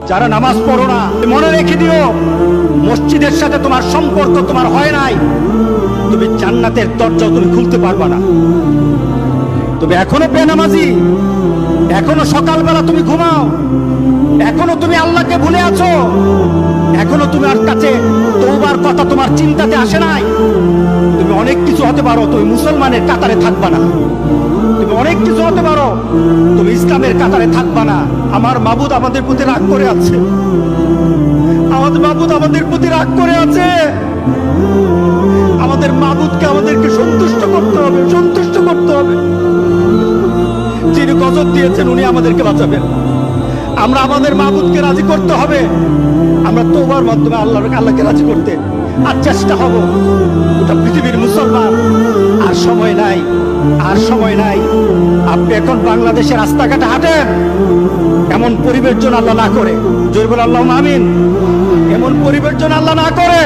যারা নামাজ পড়ো না, মনে রেখে দিও, মসজিদের সাথে তোমার সম্পর্ক তোমার হয় নাই, তুমি জান্নাতের দরজা তুমি খুলতে পারবা না। তুমি এখনো বেনামাজি, এখনো সকালবেলা তুমি ঘুমাও, এখনো তুমি আল্লাহকে ভুলে আছো, এখনো তোমার কাছে তওবার কথা তোমার চিন্তাতে আসে নাই। তুমি অনেক কিছু হতে পারো, তুমি মুসলমানের কাতারে থাকবা না। তুমি অনেক কিছু হতে পারো, তুমি ইসলামের কাতারে থাকবা না। আমার মাবুদ আমাদের প্রতি রাগ করে আছে, আমাদের মাবুদ আমাদের প্রতি রাগ করে আছে। আমাদের মাবুদকে আমাদেরকে সন্তুষ্ট করতে হবে, সন্তুষ্ট করতে হবে। যিনি গজব দিয়েছেন উনি আমাদেরকে বাঁচাবেন। আমরা আমাদের মাবুদকে রাজি করতে হবে। আমরা তওবার মাধ্যমে আল্লাহকে রাজি করতে আর চেষ্টা হব। গোটা পৃথিবীর মুসলমান, আর সময় নাই, আর সময় নাই। আপনি এখন বাংলাদেশের রাস্তাঘাটে হাঁটেন, এমন পরিবেশ যেন আল্লাহ না করে। জোরে বলে আল্লাহুম্মা আমিন। এমন পরিবেশ যেন আল্লাহ না করে।